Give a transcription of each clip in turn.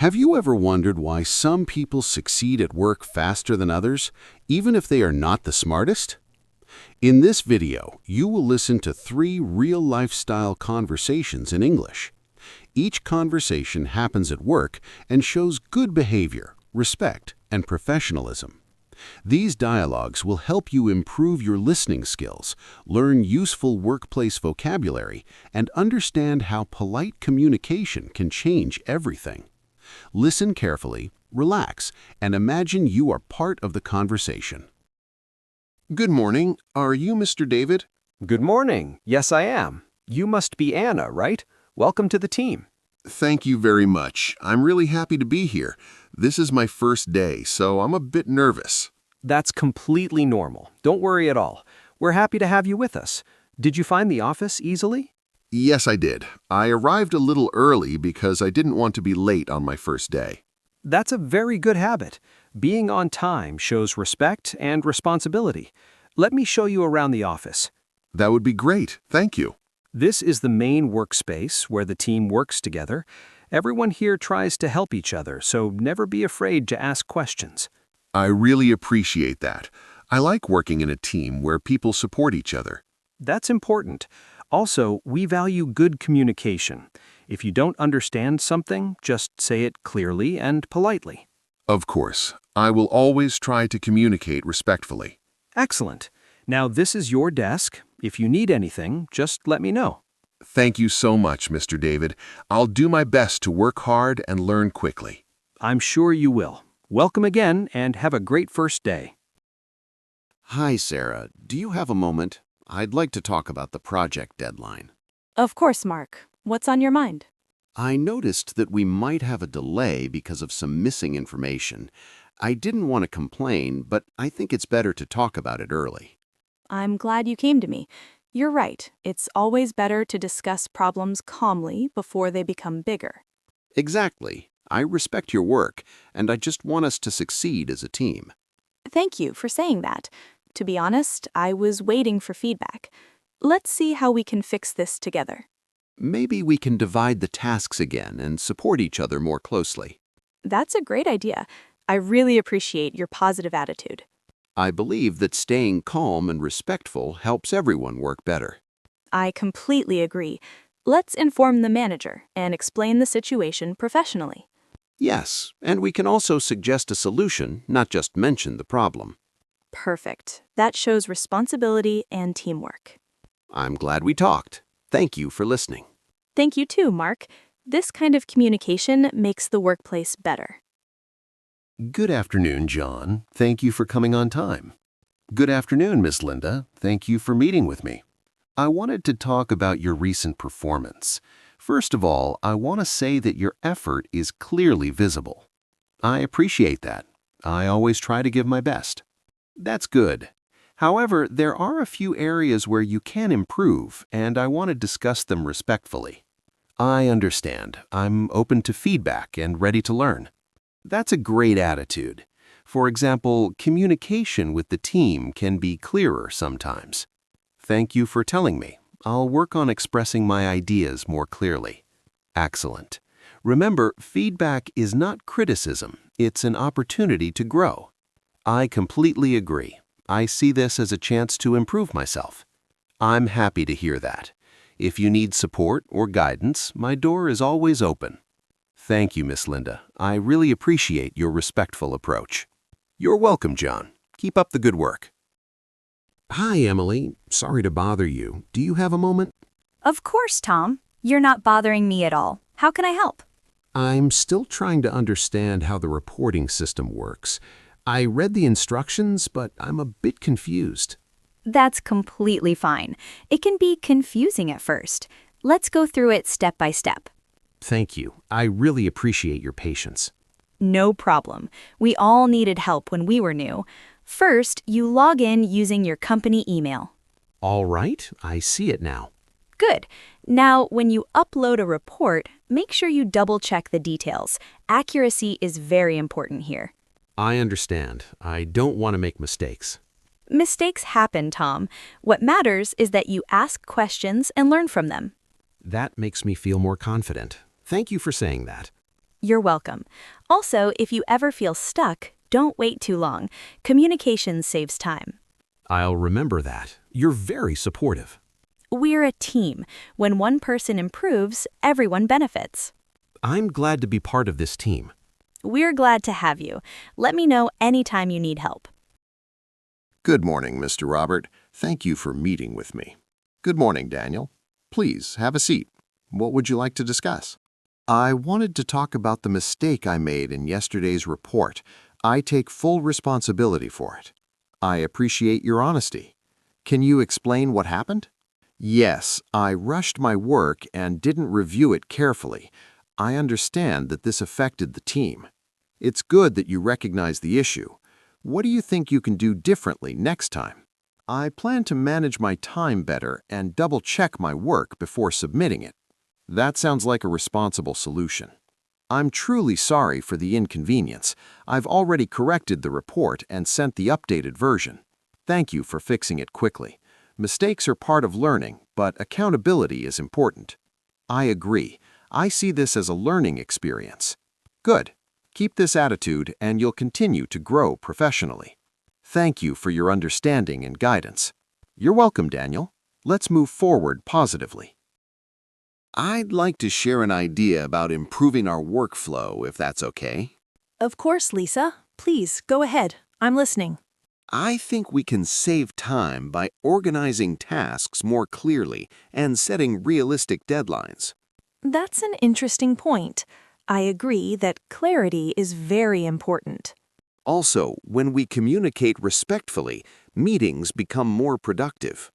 Have you ever wondered why some people succeed at work faster than others, even if they are not the smartest? In this video, you will listen to 3 real lifestyle conversations in English. Each conversation happens at work and shows good behavior, respect, and professionalism. These dialogues will help you improve your listening skills, learn useful workplace vocabulary, and understand how polite communication can change everything. Listen carefully, relax, and imagine you are part of the conversation. Good morning. Are you Mr. David? Good morning. Yes, I am. You must be Anna, right? Welcome to the team. Thank you very much. I'm really happy to be here. This is my first day, so I'm a bit nervous. That's completely normal. Don't worry at all. We're happy to have you with us. Did you find the office easily? Yes, I did. I arrived a little early because I didn't want to be late on my first day. That's a very good habit. Being on time shows respect and responsibility. Let me show you around the office. That would be great. Thank you. This is the main workspace where the team works together. Everyone here tries to help each other, so never be afraid to ask questions. I really appreciate that. I like working in a team where people support each other. That's important. Also, we value good communication. If you don't understand something, just say it clearly and politely. Of course. I will always try to communicate respectfully. Excellent. Now this is your desk. If you need anything, just let me know. Thank you so much, Mr. David. I'll do my best to work hard and learn quickly. I'm sure you will. Welcome again and have a great first day. Hi, Sarah. Do you have a moment? I'd like to talk about the project deadline. Of course, Mark. What's on your mind? I noticed that we might have a delay because of some missing information. I didn't want to complain, but I think it's better to talk about it early. I'm glad you came to me. You're right. It's always better to discuss problems calmly before they become bigger. Exactly. I respect your work, and I just want us to succeed as a team. Thank you for saying that. To be honest, I was waiting for feedback. Let's see how we can fix this together. Maybe we can divide the tasks again and support each other more closely. That's a great idea. I really appreciate your positive attitude. I believe that staying calm and respectful helps everyone work better. I completely agree. Let's inform the manager and explain the situation professionally. Yes, and we can also suggest a solution, not just mention the problem. Perfect. That shows responsibility and teamwork. I'm glad we talked. Thank you for listening. Thank you too, Mark. This kind of communication makes the workplace better. Good afternoon, John. Thank you for coming on time. Good afternoon, Miss Linda. Thank you for meeting with me. I wanted to talk about your recent performance. First of all, I want to say that your effort is clearly visible. I appreciate that. I always try to give my best. That's good. However, there are a few areas where you can improve, and I want to discuss them respectfully. I understand. I'm open to feedback and ready to learn. That's a great attitude. For example, communication with the team can be clearer sometimes. Thank you for telling me. I'll work on expressing my ideas more clearly. Excellent. Remember, feedback is not criticism. It's an opportunity to grow. I completely agree. I see this as a chance to improve myself. I'm happy to hear that. If you need support or guidance, my door is always open. Thank you, Miss Linda. I really appreciate your respectful approach. You're welcome, John. Keep up the good work. Hi, Emily. Sorry to bother you. Do you have a moment? Of course, Tom. You're not bothering me at all. How can I help? I'm still trying to understand how the reporting system works. I read the instructions, but I'm a bit confused. That's completely fine. It can be confusing at first. Let's go through it step by step. Thank you. I really appreciate your patience. No problem. We all needed help when we were new. First, you log in using your company email. All right, I see it now. Good. Now, when you upload a report, make sure you double-check the details. Accuracy is very important here. I understand. I don't want to make mistakes. Mistakes happen, Tom. What matters is that you ask questions and learn from them. That makes me feel more confident. Thank you for saying that. You're welcome. Also, if you ever feel stuck, don't wait too long. Communication saves time. I'll remember that. You're very supportive. We're a team. When one person improves, everyone benefits. I'm glad to be part of this team. We're glad to have you. Let me know anytime you need help. Good morning, Mr. Robert. Thank you for meeting with me. Good morning, Daniel. Please, have a seat. What would you like to discuss? I wanted to talk about the mistake I made in yesterday's report. I take full responsibility for it. I appreciate your honesty. Can you explain what happened? Yes, I rushed my work and didn't review it carefully. I understand that this affected the team. It's good that you recognize the issue. What do you think you can do differently next time? I plan to manage my time better and double-check my work before submitting it. That sounds like a responsible solution. I'm truly sorry for the inconvenience. I've already corrected the report and sent the updated version. Thank you for fixing it quickly. Mistakes are part of learning, but accountability is important. I agree. I see this as a learning experience. Good. Keep this attitude and you'll continue to grow professionally. Thank you for your understanding and guidance. You're welcome, Daniel. Let's move forward positively. I'd like to share an idea about improving our workflow, if that's okay. Of course, Lisa. Please, go ahead. I'm listening. I think we can save time by organizing tasks more clearly and setting realistic deadlines. That's an interesting point. I agree that clarity is very important. Also, when we communicate respectfully, meetings become more productive.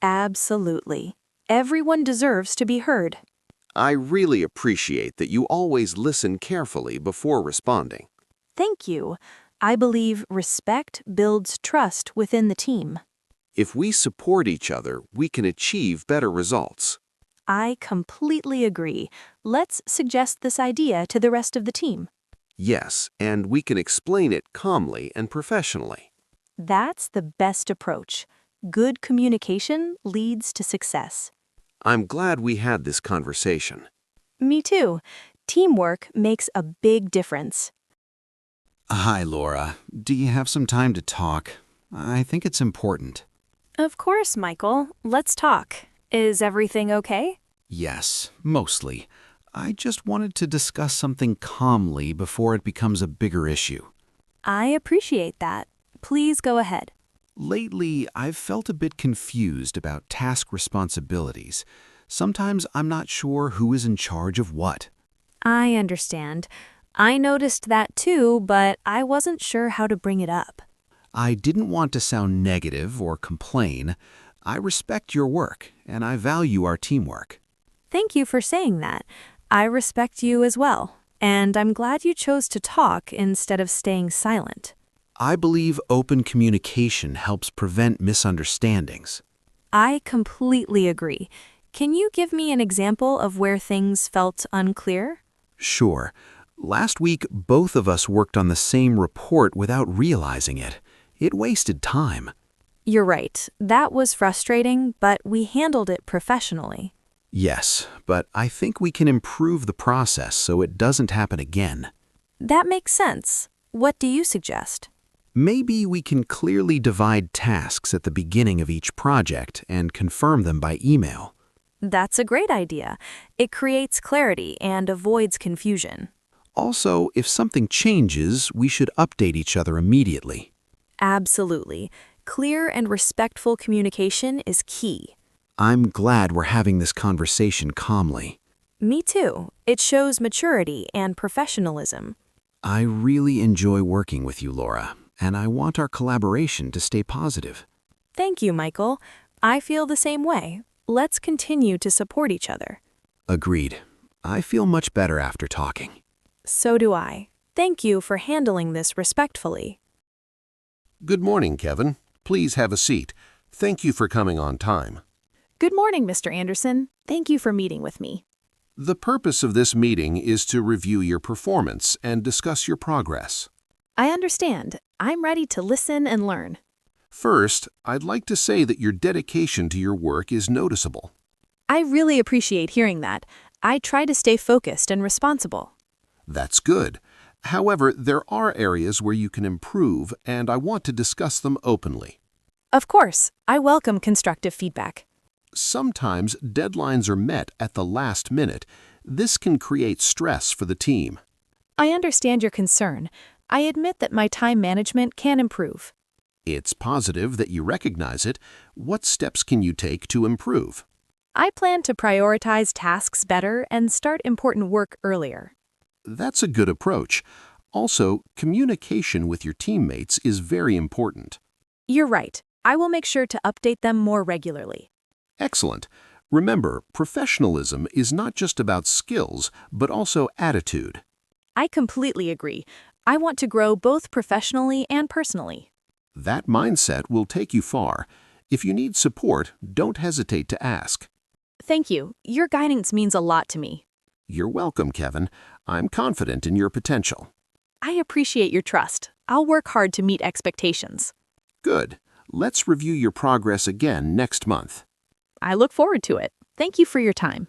Absolutely. Everyone deserves to be heard. I really appreciate that you always listen carefully before responding. Thank you. I believe respect builds trust within the team. If we support each other, we can achieve better results. I completely agree. Let's suggest this idea to the rest of the team. Yes, and we can explain it calmly and professionally. That's the best approach. Good communication leads to success. I'm glad we had this conversation. Me too. Teamwork makes a big difference. Hi, Laura. Do you have some time to talk? I think it's important. Of course, Michael. Let's talk. Is everything okay? Yes, mostly. I just wanted to discuss something calmly before it becomes a bigger issue. I appreciate that. Please go ahead. Lately, I've felt a bit confused about task responsibilities. Sometimes I'm not sure who is in charge of what. I understand. I noticed that too, but I wasn't sure how to bring it up. I didn't want to sound negative or complain. I respect your work, and I value our teamwork. Thank you for saying that. I respect you as well, and I'm glad you chose to talk instead of staying silent. I believe open communication helps prevent misunderstandings. I completely agree. Can you give me an example of where things felt unclear? Sure. Last week, both of us worked on the same report without realizing it. It wasted time. You're right. That was frustrating, but we handled it professionally. Yes, but I think we can improve the process so it doesn't happen again. That makes sense. What do you suggest? Maybe we can clearly divide tasks at the beginning of each project and confirm them by email. That's a great idea. It creates clarity and avoids confusion. Also, if something changes, we should update each other immediately. Absolutely. Clear and respectful communication is key. I'm glad we're having this conversation calmly. Me too. It shows maturity and professionalism. I really enjoy working with you, Laura, and I want our collaboration to stay positive. Thank you, Michael. I feel the same way. Let's continue to support each other. Agreed. I feel much better after talking. So do I. Thank you for handling this respectfully. Good morning, Kevin. Please have a seat. Thank you for coming on time. Good morning, Mr. Anderson. Thank you for meeting with me. The purpose of this meeting is to review your performance and discuss your progress. I understand. I'm ready to listen and learn. First, I'd like to say that your dedication to your work is noticeable. I really appreciate hearing that. I try to stay focused and responsible. That's good. However, there are areas where you can improve, and I want to discuss them openly. Of course, I welcome constructive feedback. Sometimes deadlines are met at the last minute. This can create stress for the team. I understand your concern. I admit that my time management can improve. It's positive that you recognize it. What steps can you take to improve? I plan to prioritize tasks better and start important work earlier. That's a good approach. Also, communication with your teammates is very important. You're right. I will make sure to update them more regularly. Excellent. Remember, professionalism is not just about skills, but also attitude. I completely agree. I want to grow both professionally and personally. That mindset will take you far. If you need support, don't hesitate to ask. Thank you. Your guidance means a lot to me. You're welcome, Kevin. I'm confident in your potential. I appreciate your trust. I'll work hard to meet expectations. Good. Let's review your progress again next month. I look forward to it. Thank you for your time.